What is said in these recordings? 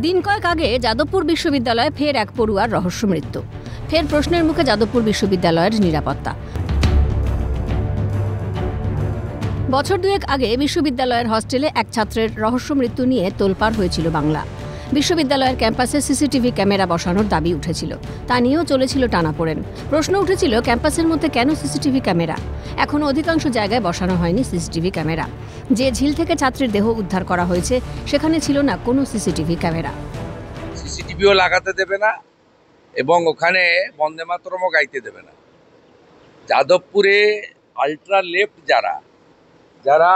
দিন কয়েক আগে যাদবপুর বিশ্ববিদ্যালয়ে ফের এক পড়ুয়ার রহস্য মৃত্যু। ফের প্রশ্নের মুখে যাদবপুর বিশ্ববিদ্যালয়ের নিরাপত্তা। বছর দুয়েক আগে বিশ্ববিদ্যালয়ের হস্টেলে এক ছাত্রের রহস্য মৃত্যু নিয়ে তোলপাড় হয়েছিল বাংলা। বিশ্ববিদ্যালয়ের ক্যাম্পাসে সিসিটিভি ক্যামেরা বসানোর দাবি উঠেছিল, তা নিয়েও চলেছিল টানাপোড়েন। প্রশ্ন উঠেছিল ক্যাম্পাসের মধ্যে কেন সিসিটিভি ক্যামেরা? এখনও অধিকাংশ জায়গায় বসানো হয়নি সিসিটিভি ক্যামেরা। যে ঝিল থেকে ছাত্রের দেহ উদ্ধার করা হয়েছে সেখানে ছিল না কোনো সিসিটিভি ক্যামেরা। সিসিটিভিও লাগাতে দেবে না এবং ওখানে বন্দে মাতরমও গাইতে দেবে না। যাদবপুরে আলট্রা লেফট যারা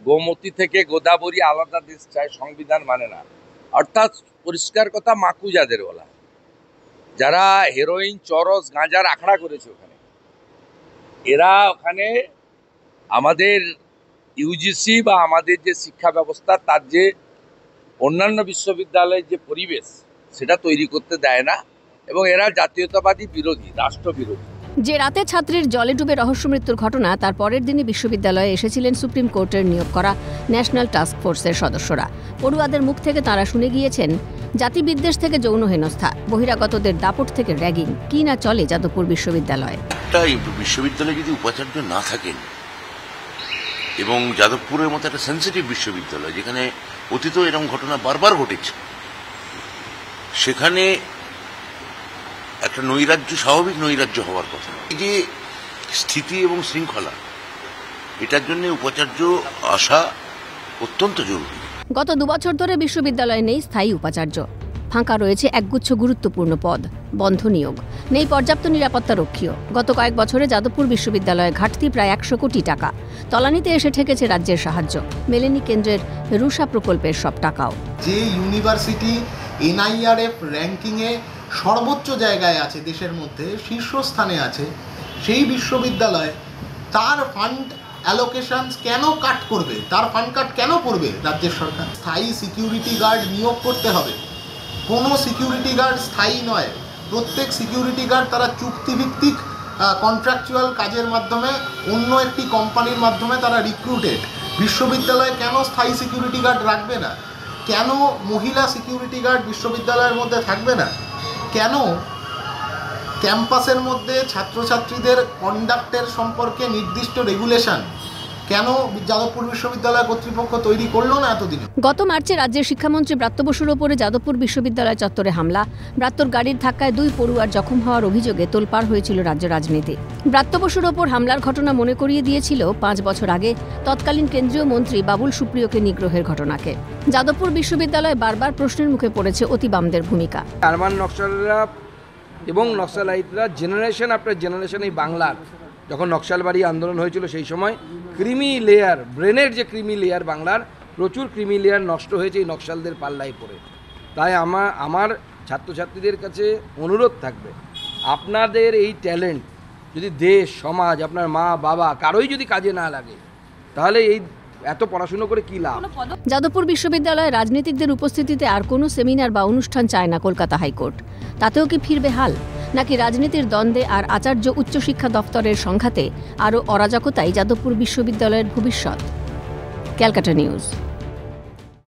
গোমতী থেকে গোদাবরী আলাদা দেশ চায়, সংবিধান মানে না, অর্থাৎ পরিষ্কার কথা মাকু যাদের বলা, যারা হেরোইন, চরস, গাঁজার আখড়া করেছে ওখানে, এরা ওখানে আমাদের ইউজিসি বা আমাদের যে শিক্ষা ব্যবস্থা তার যে অন্যান্য বিশ্ববিদ্যালয়ের যে পরিবেশ সেটা তৈরি করতে দেয় না এবং এরা জাতীয়তাবাদী বিরোধী, রাষ্ট্রবিরোধী। যে রাতে ছাত্রীর জলে ডুবে রহস্য মৃত্যুর ঘটনা, তার পরের দিনই বিশ্ববিদ্যালয়ে এসেছিলেন সুপ্রিম কোর্টের নিয়োগ করা ন্যাশনাল টাস্ক ফোর্সের সদস্যরা। পড়ুয়াদের মুখ থেকে তাঁরা শুনে গিয়েছেন জাতিবিদ্বেষ থেকে যৌন হেনস্থা, বহিরাগতদের দাপট থেকে র্যাগিং, কি না চলে যাদবপুর বিশ্ববিদ্যালয়ে। বিশ্ববিদ্যালয়ে যদি উপাচার্য না থাকেন এবং যাদবপুরের মতো একটা সেন্সিটিভ বিশ্ববিদ্যালয় যেখানে অতীত এরকম ঘটনা বারবার ঘটেছে, সেখানে একটা নৈরাজ্য, স্বাভাবিক নৈরাজ্য হওয়ার কথা। এই যে স্থিতি এবং শৃঙ্খলা, এটার জন্য উপাচার্য আসা অত্যন্ত জরুরি। গত 2 বছর ধরে বিশ্ববিদ্যালয়ে নেই স্থায়ী উপাচার্য। ফাঁকা রয়েছে একগুচ্ছ গুরুত্বপূর্ণ পদ, বন্ধ নিয়োগ, নেই পর্যাপ্ত নিরাপত্তা রক্ষীও। গত কয়েক বছরে যাদবপুর বিশ্ববিদ্যালয়ে ঘাটতি প্রায় 100 কোটি টাকা। তলানিতে এসে ঠেকেছে রাজ্যের সাহায্য, মেলেনি কেন্দ্রের রুষা প্রকল্পের সব টাকাও। যে ইউনিভার্সিটি NIRF র্যাঙ্কিংয়ে সর্বোচ্চ জায়গায় আছে, দেশের মধ্যে শীর্ষস্থানে আছে, সেই বিশ্ববিদ্যালয় তার ফান্ড অ্যালোকেশন কেন কাট করবে? তার ফান্ড কাট কেন করবে রাজ্যের সরকার? স্থায়ী সিকিউরিটি গার্ড নিয়োগ করতে হবে। কোনো সিকিউরিটি গার্ড স্থায়ী নয়। প্রত্যেক সিকিউরিটি গার্ড তারা চুক্তিভিত্তিক কন্ট্রাকচুয়াল কাজের মাধ্যমে অন্য একটি কোম্পানির মাধ্যমে তারা রিক্রুটেড। বিশ্ববিদ্যালয়ে কেন স্থায়ী সিকিউরিটি গার্ড রাখবে না? কেন মহিলা সিকিউরিটি গার্ড বিশ্ববিদ্যালয়ের মধ্যে থাকবে না? কেন ক্যাম্পাসের মধ্যে ছাত্রছাত্রীদের কন্ডাক্টের সম্পর্কে নির্দিষ্ট রেগুলেশন কেন যাদবপুর বিশ্ববিদ্যালয় কর্তৃপক্ষ তৈরি করলো না এতদিনে? গত মার্চে রাজ্যের শিক্ষামন্ত্রী ব্রাত্য বসুর ওপরে যাদবপুর বিশ্ববিদ্যালয় চত্বরে হামলা, ব্রাত্যর গাড়ির ধাক্কায় 2 পড়ুয়ার জখম হওয়ার অভিযোগে তোলপাড় হয়েছিল রাজ্য রাজনীতি। ব্রাত্য বসুর ওপর হামলার ঘটনা মনে করিয়ে দিয়েছিল 5 বছর আগে তৎকালীন কেন্দ্রীয় মন্ত্রী বাবুল সুপ্রিয়কে নিগ্রহের ঘটনাকে। যাদবপুর বিশ্ববিদ্যালয় বারবার প্রশ্নের মুখে পড়েছে অতিবামদের ভূমিকা। আরমান নকশালরা এবং নকশালাইটরা জেনারেশন আফটার জেনারেশন এই বাংলার, যখন নকশালবাড়ি আন্দোলন হয়েছিল সেই সময় ক্রিমি লেয়ার, ব্রেনের যে ক্রিমি লেয়ার, বাংলার প্রচুর ক্রিমি লেয়ার নষ্ট হয়েছে এই নকশালদের পাল্লায় পড়ে। তাই আমার ছাত্রছাত্রীদের কাছে অনুরোধ থাকবে, আপনাদের এই ট্যালেন্ট যদি দেশ, সমাজ, আপনার মা বাবা কারোই যদি কাজে না লাগে, তাহলে এই এত পড়াশুনো করে কি লাভ? যাদবপুর বিশ্ববিদ্যালয়ে রাজনীতিকদের উপস্থিতিতে আর কোনো সেমিনার বা অনুষ্ঠান চায় না কলকাতা হাইকোর্ট। তাতেও কি ফিরবে হাল? নাকি রাজনীতির দ্বন্দ্বে আর আচার্য উচ্চশিক্ষা দফতরের সংঘাতে আরও অরাজকতাই যাদবপুর বিশ্ববিদ্যালয়ের ভবিষ্যৎ? ক্যালকাটা নিউজ।